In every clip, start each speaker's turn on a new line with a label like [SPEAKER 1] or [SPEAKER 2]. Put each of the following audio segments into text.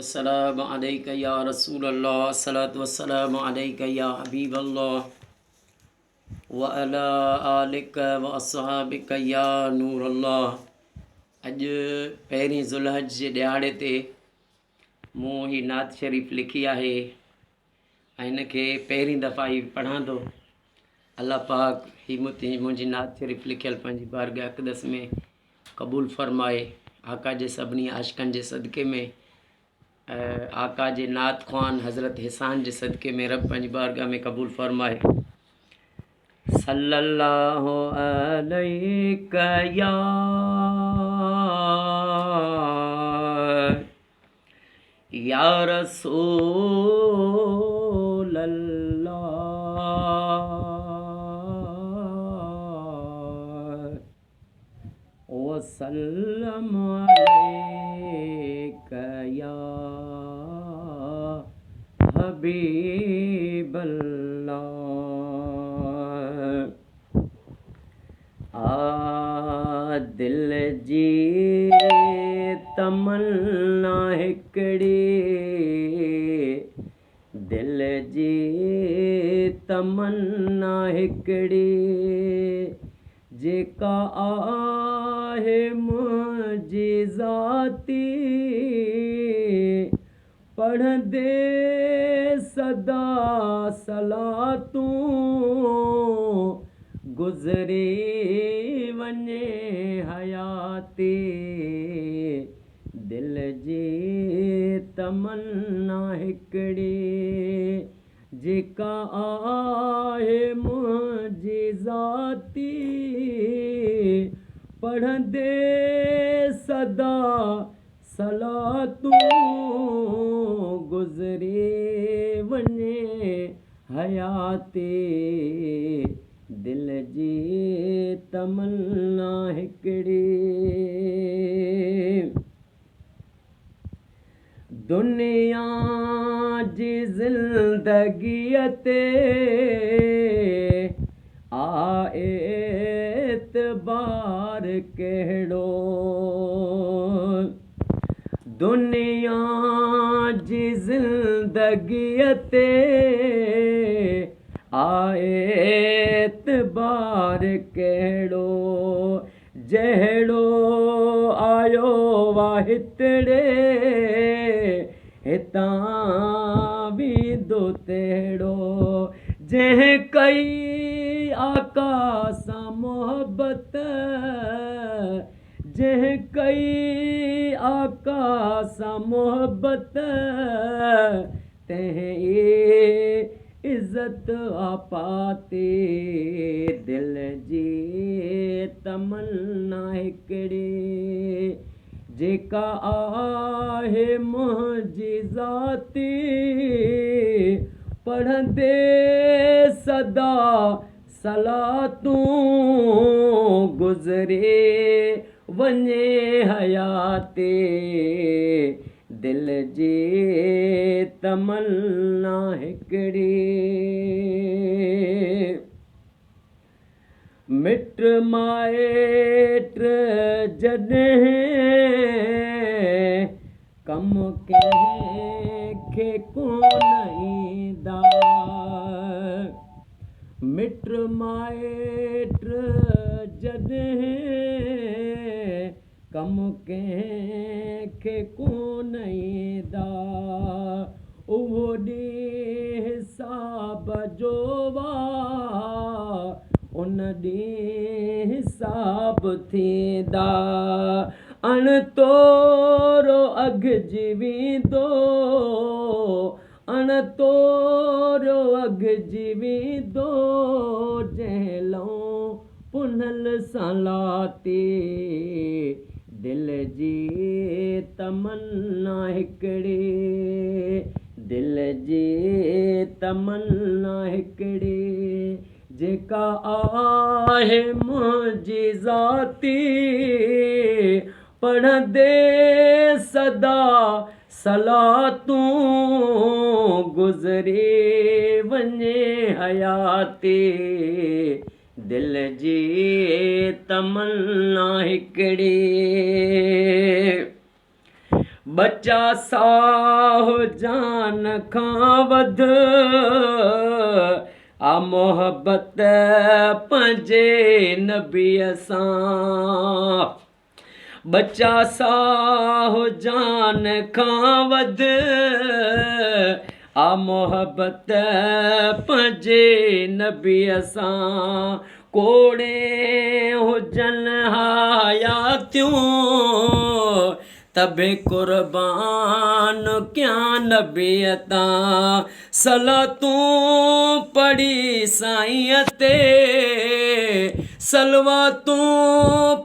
[SPEAKER 1] वस्सलामु अलैका या रसूल अल्लाह, अस्सलातु वस्सलामु अलैका या हबीब अल्लाह व अला आलिका व अस्हाबिका या नूर अल्लाह। अॼु पहिरीं ज़ुल्हज जे ॾियारे ते मूं ही नात शरीफ़ लिखी आहे ऐं हिनखे पहिरीं दफ़ा ही पढ़ां थो। अल्लाह पाक ही मुंहिंजी नात शरीफ़ लिखियल पंहिंजी बारगाह अक़दस में क़बूल फ़रमाए। आका जे सभिनी आशिक़नि जे सदक़े में, आका जे नात ख़्वान हज़रत हिसान जे सदक़े में रब पंहिंजी बारगाह में क़बूल फ़रमाए। सल्लल्लाहु अलैका या रसूल अल्लाह वसल्लम अलैका या हबीब अल्लाह। दिल जी तमन्ना हिकड़ी, दिल जी तमन्ना हिकड़ी, जेका आहे मुंहिंजी ज़ाती, पढ़ंदे सदा सलातूं गुज़री वञे हयाती। दिल जी तमन्ना हिकड़ी, जेका आहे मुंहिंजी ज़ाती, पढ़ंदे सदा सलातूं गुज़री वञे हयाती। दिल जी तमन्ना हिकड़ी। दुनिया जी ज़िंदगीअ ते आहे एतबार कहिड़ो, दुनिया जी ज़िंदगीअ ते आहे एतबार कहिड़ो, जहिड़ो आयो वाहितड़े हितां वेंदो तहिड़ो, जंहिं कई आका सां मोहबत, जंहिं कई आका सां मोहबत, तंहिं इज़त आपाती। दिल जी तमन्ना हिकड़ी, जेका आहे मुंहिंजी ज़ाती, पढ़ंदे सदा सलातूं गुज़रे वञे हयाती। दिल जी तमन्ना हिकड़ी। मिट माइट जॾहिं कम कंहिंखे कोन ईंदा, मिट माइट जॾहिं कम कंहिंखे कोन ईंदा, उहो ॾींहुं हिसाब जो उन ॾींहुं हिसाब थींदा। अणतोरो अघिजी वेंदो, अणतोरो अघिजी वेंदो, जंहिं लऊं पुनल सां लाती। दिल जी तमन्ना हिकड़ी, दिल जी तमन्ना हिकड़ी, जेका आहे मुंहिंजी ज़ाती, पढ़ंदे सदा सलातूं गुज़री वञे हयाती। दिल जी तमन्ना हिकड़ी। बच्चा साहो जान खां वध आ मोहब्बत पंहिंजे नबीअ सां। बच्चा साहो जान खां वध आ मोहब्बत पंहिंजे नबीअ सां। कोड़े हुजनि हयातियूं तबे कुर्बान कयां नबीअ तां। सलातूं पढ़ी साईंअ ते, सलवातूं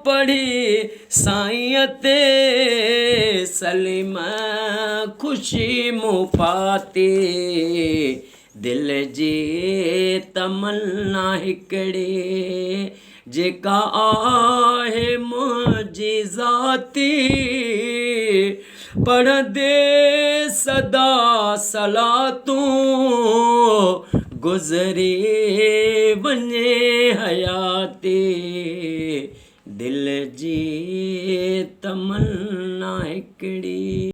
[SPEAKER 1] पढ़ी साईंअ ते, सलीम ख़ुशी मूं पाती। दिल जी तमन्ना हिकिड़ी जेका आहे मुंहिंजी ज़ाती, पढ़ंदे सदा सलातूं गुज़री वञे हयाती। दिल जी तमन्ना हिकिड़ी।